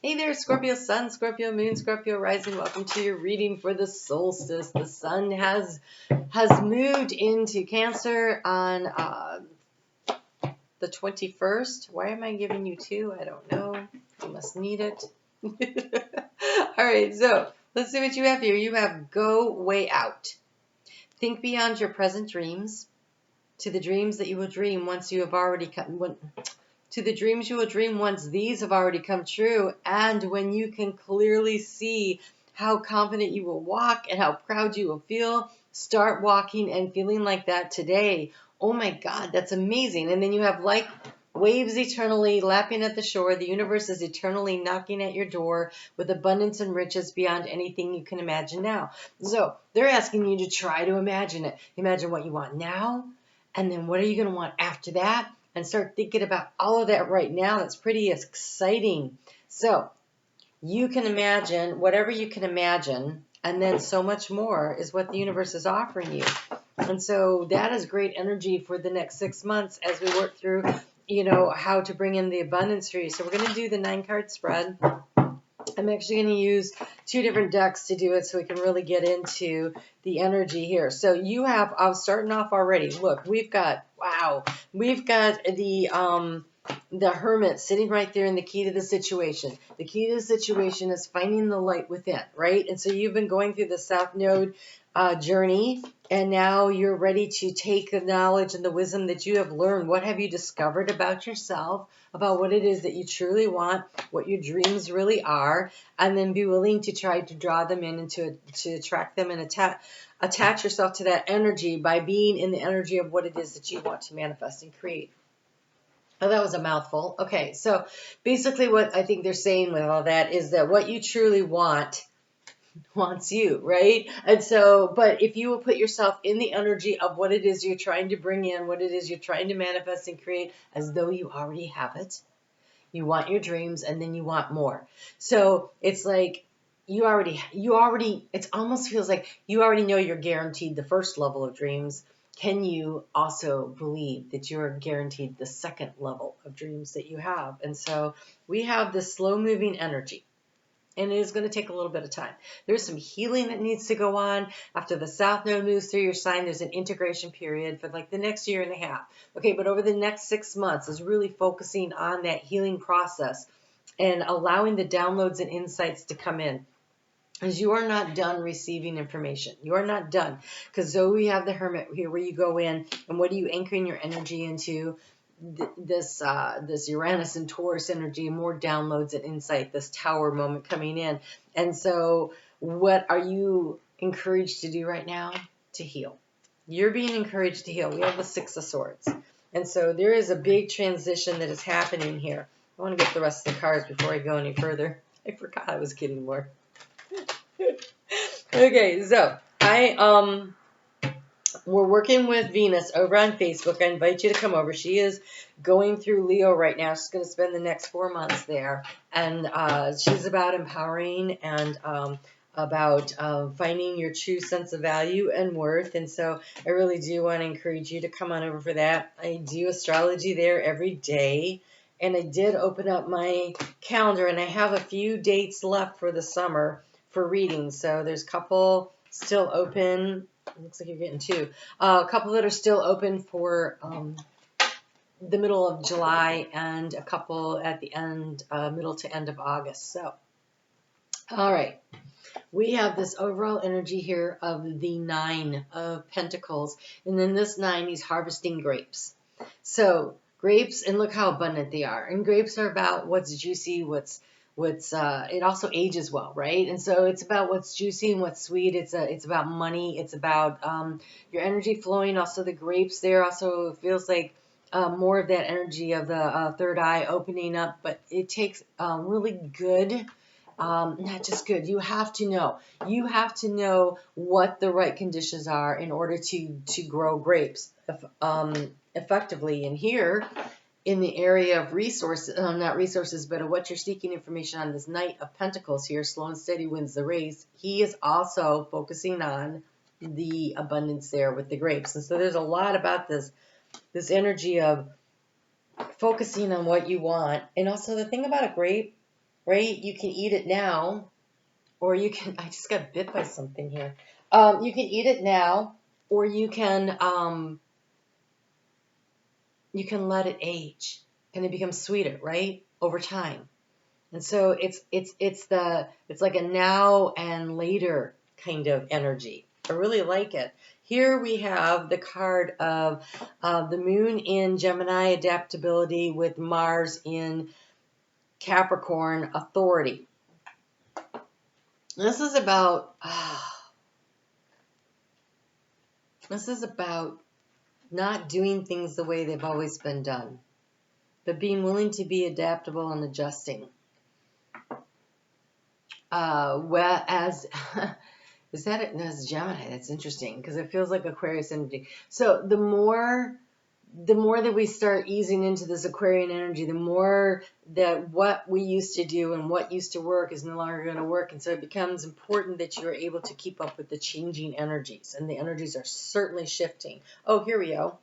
Hey there, Scorpio Sun, Scorpio Moon, Scorpio Rising. Welcome to your reading for the solstice. The sun has moved into Cancer on the 21st. Why am I giving you two? I don't know. You must need it. All right, so let's see what you have here. You have go way out. Think beyond your present dreams to the dreams that you will dream once you have already come. To the dreams you will dream once these have already come true, and when you can clearly see how confident you will walk and how proud you will feel, start walking and feeling like that today. Oh my God, that's amazing. And then you have like waves eternally lapping at the shore. The universe is eternally knocking at your door with abundance and riches beyond anything you can imagine now. So they're asking you to try to imagine it. Imagine what you want now, and then what are you going to want after that? And start thinking about all of that right now. That's pretty exciting. So you can imagine whatever you can imagine, and then so much more is what the universe is offering you. And so that is great energy for the next 6 months as we work through, how to bring in the abundance for you. So we're going to do the 9-card spread. I'm actually going to use 2 different decks to do it so we can really get into the energy here. So you have, I'm starting off already. Look, we've got the Hermit sitting right there in the key to the situation. The key to the situation is finding the light within, right? And so you've been going through the South Node journey, and now you're ready to take the knowledge and the wisdom that you have learned. What have you discovered about yourself, about what it is that you truly want, what your dreams really are, and then be willing to try to draw them in and to attract them and attach yourself to that energy by being in the energy of what it is that you want to manifest and create. Oh, that was a mouthful. Okay, so basically what I think they're saying with all that is that what you truly want wants you, right? And so, but if you will put yourself in the energy of what it is you're trying to bring in, what it is you're trying to manifest and create as though you already have it, you want your dreams and then you want more. So it's like you already, it almost feels like you already know you're guaranteed the first level of dreams. Can you also believe that you're guaranteed the second level of dreams that you have? And so we have this slow moving energy. And it is going to take a little bit of time. There's some healing that needs to go on. After the South Node moves through your sign, there's an integration period for like the next year and a half. Okay, but over the next 6 months is really focusing on that healing process and allowing the downloads and insights to come in. As you are not done receiving information. You are not done. Because though we have the Hermit here where you go in, and what are you anchoring your energy into? This Uranus and Taurus energy, more downloads and insight, this Tower moment coming in. And so what are you encouraged to do right now? To heal. You're being encouraged to heal. We have the 6 of Swords. And so there is a big transition that is happening here. I want to get the rest of the cards before I go any further. I forgot I was getting more. Okay, so we're working with Venus over on Facebook. I invite you to come over. She is going through Leo right now. She's going to spend the next 4 months there. And she's about empowering and about finding your true sense of value and worth. And so I really do want to encourage you to come on over for that. I do astrology there every day. And I did open up my calendar, and I have a few dates left for the summer for readings. So there's a couple still open. Looks like you're getting 2. A couple that are still open for the middle of July, and a couple at the end, middle to end of August. So, all right. We have this overall energy here of the 9 of Pentacles. And then this 9, he's harvesting grapes. So grapes, and look how abundant they are. And grapes are about what's juicy, it also ages well, right? And so it's about what's juicy and what's sweet. It's about money. It's about your energy flowing. Also the grapes there also feels like more of that energy of the third eye opening up, but it takes really good, not just good. You have to know what the right conditions are in order to grow grapes effectively. And here, in the area of resources, not resources, but of what you're seeking information on, this Knight of Pentacles here, slow and steady wins the race. He is also focusing on the abundance there with the grapes. And so there's a lot about this energy of focusing on what you want. And also the thing about a grape, right? You can eat it now, or you can, I just got bit by something here. You can eat it now, or you can let it age and it becomes sweeter, right? Over time. And so it's like a now and later kind of energy. I really like it. Here we have the card of the moon in Gemini, adaptability, with Mars in Capricorn, authority. This is about not doing things the way they've always been done, but being willing to be adaptable and adjusting. Whereas is that it? That's Gemini. That's interesting because it feels like Aquarius energy. So the more that we start easing into this Aquarian energy, the more that what we used to do and what used to work is no longer going to work. And so it becomes important that you're able to keep up with the changing energies. And the energies are certainly shifting. Oh, here we go.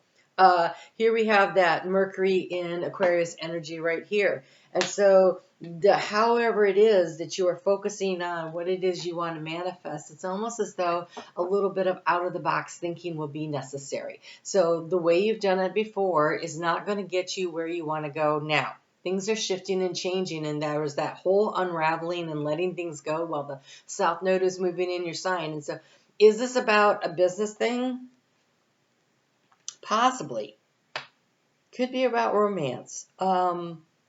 Here we have that Mercury in Aquarius energy right here. And so however it is that you are focusing on what it is you want to manifest, it's almost as though a little bit of out of the box thinking will be necessary. So the way you've done it before is not going to get you where you want to go now. Things are shifting and changing, and there was that whole unraveling and letting things go while the South Node is moving in your sign. And so is this about a business thing? Possibly. Could be about romance.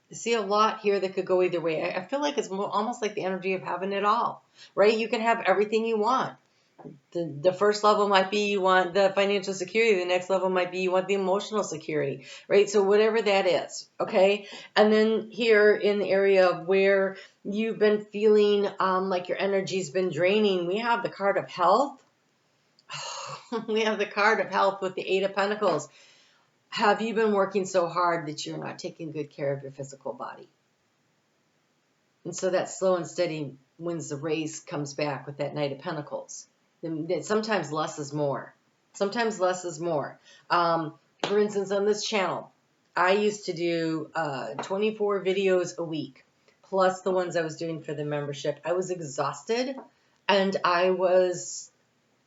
I see a lot here that could go either way. I feel like it's almost like the energy of having it all, right? You can have everything you want. The first level might be you want the financial security. The next level might be you want the emotional security, right? So whatever that is, okay? And then here in the area of where you've been feeling like your energy's been draining, we have the card of health. We have the card of health with the Eight of Pentacles. Have you been working so hard that you're not taking good care of your physical body? And so that slow and steady wins the race comes back with that Knight of Pentacles. Sometimes less is more. Sometimes less is more. For instance, on this channel, I used to do 24 videos a week, plus the ones I was doing for the membership. I was exhausted and I was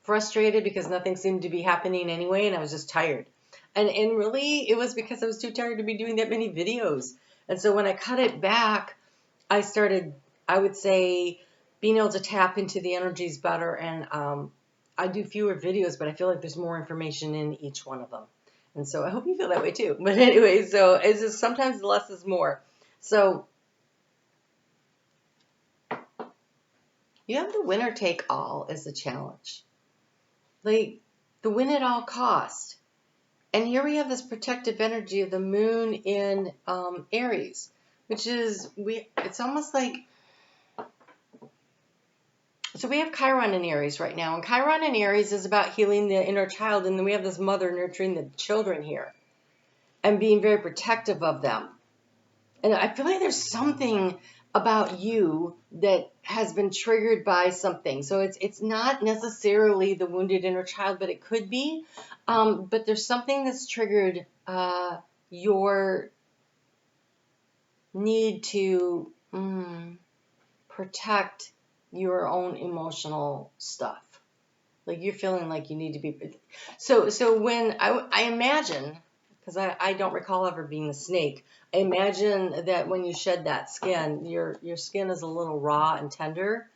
frustrated because nothing seemed to be happening anyway, and I was just tired. And really, it was because I was too tired to be doing that many videos. And so when I cut it back, I started, I would say, being able to tap into the energies better. And I do fewer videos, but I feel like there's more information in each one of them. And so I hope you feel that way too. But anyway, so it's just sometimes less is more. So you have the winner take all as the challenge. Like the win at all cost. And here we have this protective energy of the moon in Aries, which is, it's almost like, so we have Chiron in Aries right now. And Chiron in Aries is about healing the inner child. And then we have this mother nurturing the children here and being very protective of them. And I feel like there's something about you that has been triggered by something. So it's not necessarily the wounded inner child, but it could be. But there's something that's triggered your need to protect your own emotional stuff. Like you're feeling like you need to be. So when I imagine, because I don't recall ever being a snake, I imagine that when you shed that skin, your skin is a little raw and tender,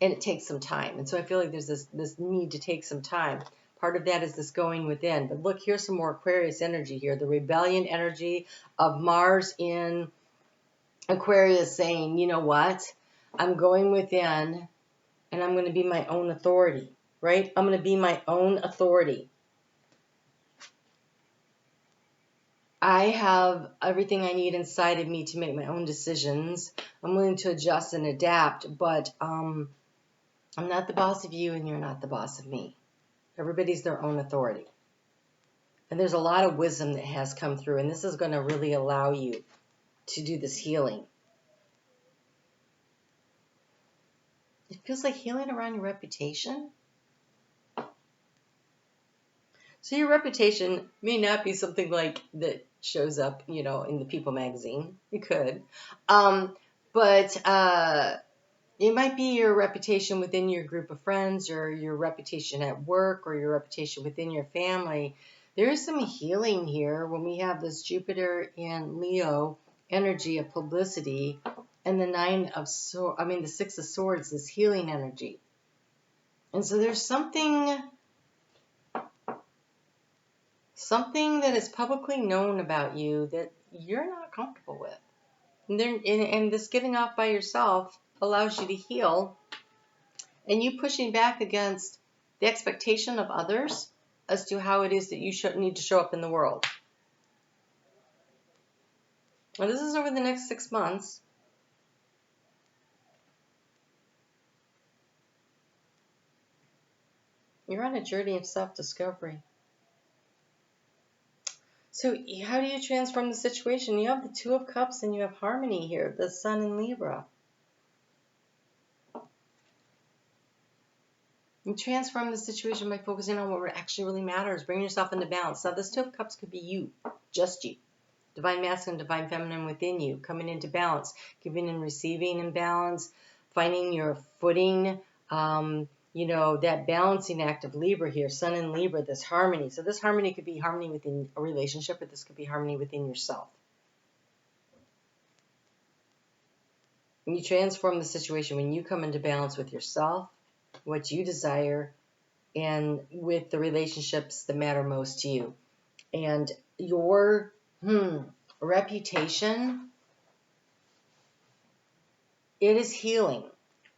and it takes some time. And so I feel like there's this need to take some time. Part of that is this going within. But look, here's some more Aquarius energy here. The rebellion energy of Mars in Aquarius saying, you know what? I'm going within, and I'm going to be my own authority, right? I'm going to be my own authority. I have everything I need inside of me to make my own decisions. I'm willing to adjust and adapt, but I'm not the boss of you and you're not the boss of me. Everybody's their own authority. And there's a lot of wisdom that has come through, and this is going to really allow you to do this healing. It feels like healing around your reputation. So your reputation may not be something like that shows up, in the People magazine. It could. But But it might be your reputation within your group of friends, or your reputation at work, or your reputation within your family. There is some healing here when we have this Jupiter and Leo energy of publicity, and the Six of Swords, this healing energy. And so there's something that is publicly known about you that you're not comfortable with. And this getting off by yourself allows you to heal, and you pushing back against the expectation of others as to how it is that you need to show up in the world. Now, this is over the next 6 months. You're on a journey of self-discovery. So how do you transform the situation? You have the Two of Cups and you have harmony here, the Sun in Libra. You transform the situation by focusing on what actually really matters. Bring yourself into balance. Now, this Two of Cups could be you, just you. Divine masculine, divine feminine within you, coming into balance, giving and receiving in balance, finding your footing, that balancing act of Libra here, Sun in Libra, this harmony. So this harmony could be harmony within a relationship, or this could be harmony within yourself. When you transform the situation, when you come into balance with yourself, what you desire, and with the relationships that matter most to you. And your reputation, it is healing.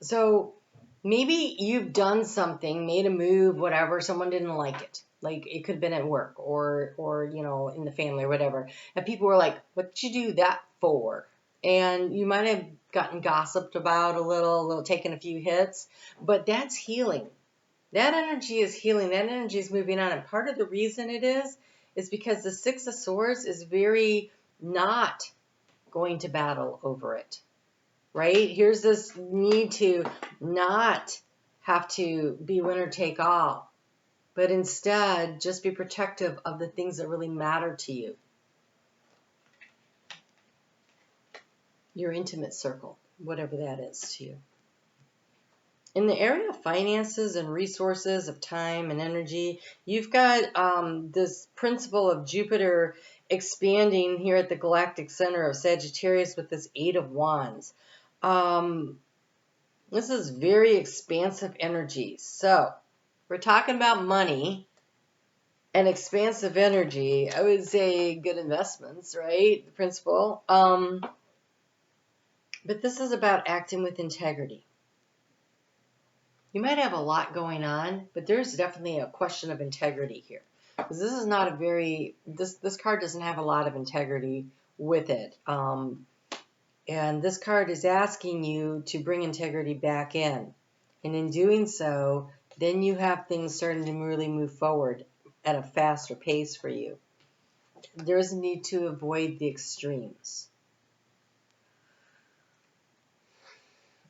So maybe you've done something, made a move, whatever, someone didn't like it. Like, it could have been at work or in the family or whatever. And people were like, what did you do that for? And you might have gotten gossiped about a little, taken a few hits, but that's healing. That energy is healing. That energy is moving on. And part of the reason it is because the Six of Swords is very not going to battle over it, right? Here's this need to not have to be winner take all, but instead just be protective of the things that really matter to you. Your intimate circle, whatever that is to you. In the area of finances and resources, of time and energy, you've got this principle of Jupiter expanding here at the galactic center of Sagittarius with this Eight of Wands. This is very expansive energy. So we're talking about money and expansive energy. I would say good investments, right? The principle. But this is about acting with integrity. You might have a lot going on, but there's definitely a question of integrity here. Because this is not a very, this card doesn't have a lot of integrity with it. And this card is asking you to bring integrity back in. And in doing so, then you have things starting to really move forward at a faster pace for you. There's a need to avoid the extremes.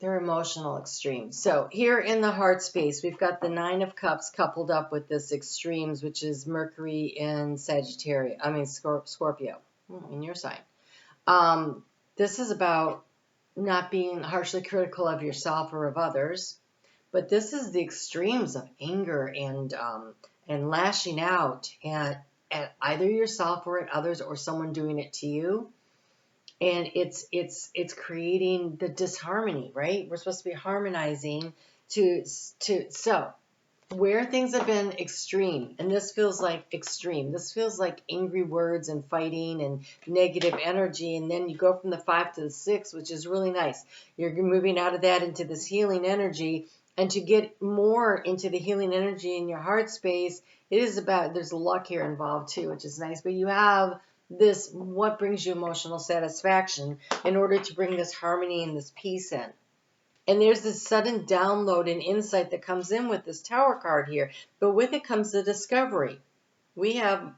They're emotional extremes. So here in the heart space, we've got the Nine of Cups coupled up with this extremes, which is Mercury in Scorpio, in your sign. This is about not being harshly critical of yourself or of others, but this is the extremes of anger and lashing out at either yourself or at others, or someone doing it to you. And it's creating the disharmony, right? We're supposed to be harmonizing so where things have been extreme, and this feels like extreme. This feels like angry words and fighting and negative energy, and then you go from the 5 to the 6, which is really nice. You're moving out of that into this healing energy, and to get more into the healing energy in your heart space, it is about, there's luck here involved too, which is nice, but you have this, what brings you emotional satisfaction in order to bring this harmony and this peace in. And there's this sudden download and insight that comes in with this Tower card here. But with it comes the discovery. We have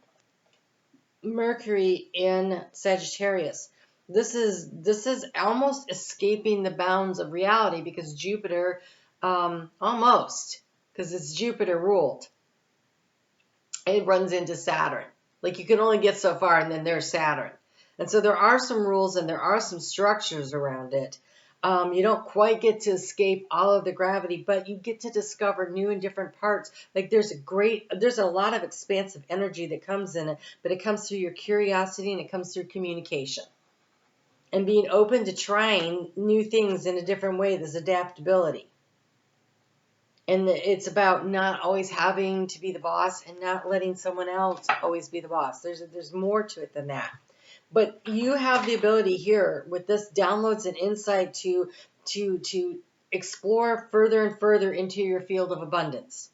Mercury in Sagittarius. This is almost escaping the bounds of reality, because Jupiter, almost, because it's Jupiter ruled, it runs into Saturn. Like, you can only get so far, and then there's Saturn. And so there are some rules and there are some structures around it. You don't quite get to escape all of the gravity, but you get to discover new and different parts. Like there's a lot of expansive energy that comes in it, but it comes through your curiosity and it comes through communication and being open to trying new things in a different way. There's adaptability. And it's about not always having to be the boss and not letting someone else always be the boss. There's more to it than that. But you have the ability here with this downloads and insight to explore further and further into your field of abundance.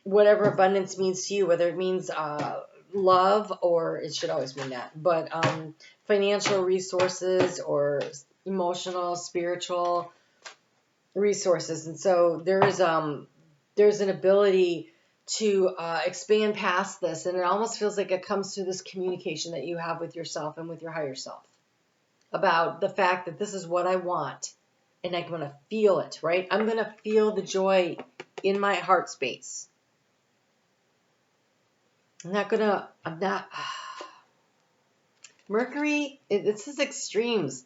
Whatever abundance means to you, whether it means love, or it should always mean that, but financial resources or emotional, spiritual resources. And so there's an ability to expand past this, and it almost feels like it comes through this communication that you have with yourself and with your higher self about the fact that this is what I want, and I'm going to feel it, right? I'm going to feel the joy in my heart space. Mercury, this is extremes.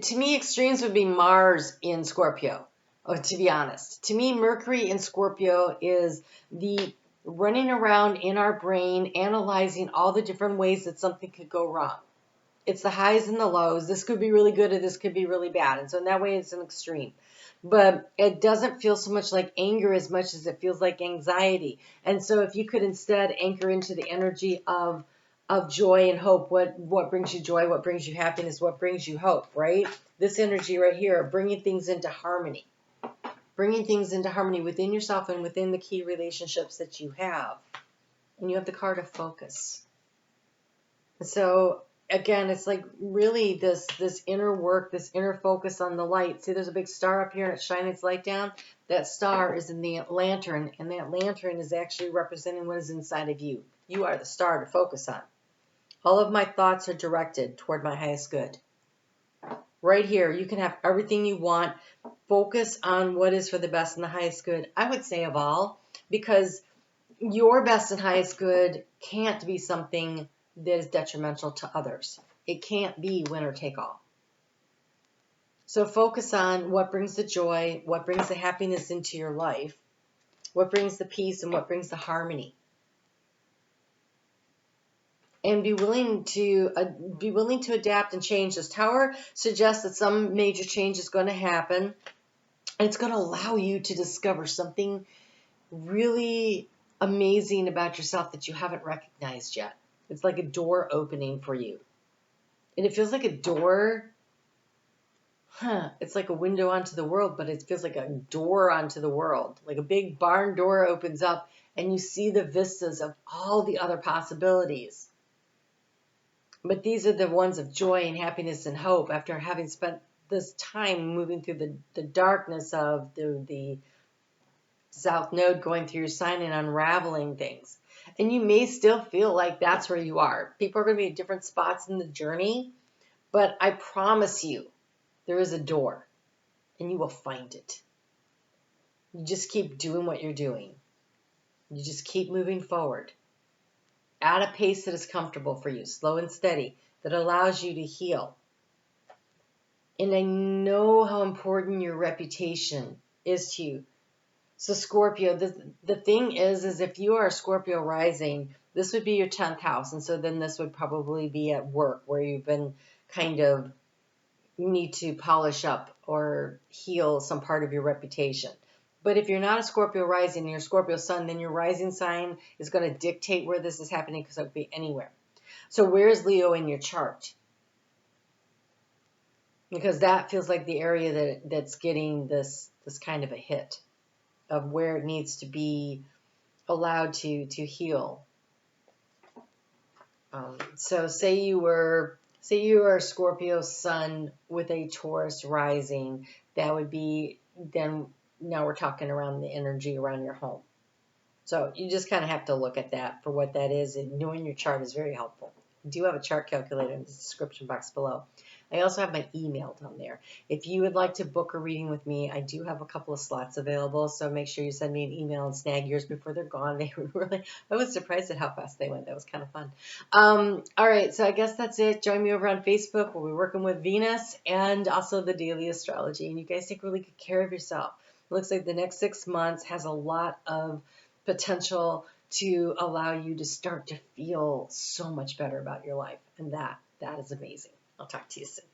To me, extremes would be Mars in Scorpio, to be honest. To me, Mercury in Scorpio is the running around in our brain, analyzing all the different ways that something could go wrong. It's the highs and the lows. This could be really good or this could be really bad. And so in that way, it's an extreme. But it doesn't feel so much like anger as much as it feels like anxiety. And so if you could instead anchor into the energy of joy and hope, what brings you joy, what brings you happiness, what brings you hope, right? This energy right here, bringing things into harmony. Bringing things into harmony within yourself and within the key relationships that you have. And you have the card of focus. So again, it's like really this inner work, this inner focus on the light. See, there's a big star up here and it's shining its light down. That star is in the lantern, and that lantern is actually representing what is inside of you. You are the star to focus on. All of my thoughts are directed toward my highest good. Right here, you can have everything you want. Focus on what is for the best and the highest good, I would say, of all, because your best and highest good can't be something that is detrimental to others. It can't be winner take all. So focus on what brings the joy, what brings the happiness into your life, what brings the peace, and what brings the harmony. And be willing to adapt and change. This tower suggests that some major change is going to happen, and it's going to allow you to discover something really amazing about yourself that you haven't recognized yet. It's like a door opening for you. And it feels like a door, it's like a window onto the world, but it feels like a door onto the world. Like a big barn door opens up and you see the vistas of all the other possibilities. But these are the ones of joy and happiness and hope after having spent this time moving through the darkness of the South Node, going through your sign and unraveling things. And you may still feel like that's where you are. People are going to be at different spots in the journey, but I promise you, there is a door, and you will find it. You just keep doing what you're doing. You just keep moving forward at a pace that is comfortable for you, slow and steady, that allows you to heal. And I know how important your reputation is to you. So Scorpio, the thing is if you are a Scorpio rising, this would be your 10th house. And so then this would probably be at work where you've been you need to polish up or heal some part of your reputation. But if you're not a Scorpio rising and you're a Scorpio sun, then your rising sign is going to dictate where this is happening, because it could be anywhere. So where's Leo in your chart? Because that feels like the area that's getting this kind of a hit of where it needs to be allowed to heal. So say you are a Scorpio sun with a Taurus rising, that would be, then now we're talking around the energy around your home. So you just kind of have to look at that for what that is, and knowing your chart is very helpful. I do have a chart calculator in the description box below. I also have my email down there. If you would like to book a reading with me, I do have a couple of slots available, so make sure you send me an email and snag yours before they're gone. They were really, I was surprised at how fast they went. That was kind of fun. All right, so I guess that's it. Join me over on Facebook. We'll be working with Venus and also the daily astrology, and you guys take really good care of yourself. It looks like the next 6 months has a lot of potential to allow you to start to feel so much better about your life, and that is amazing. I'll talk to you soon.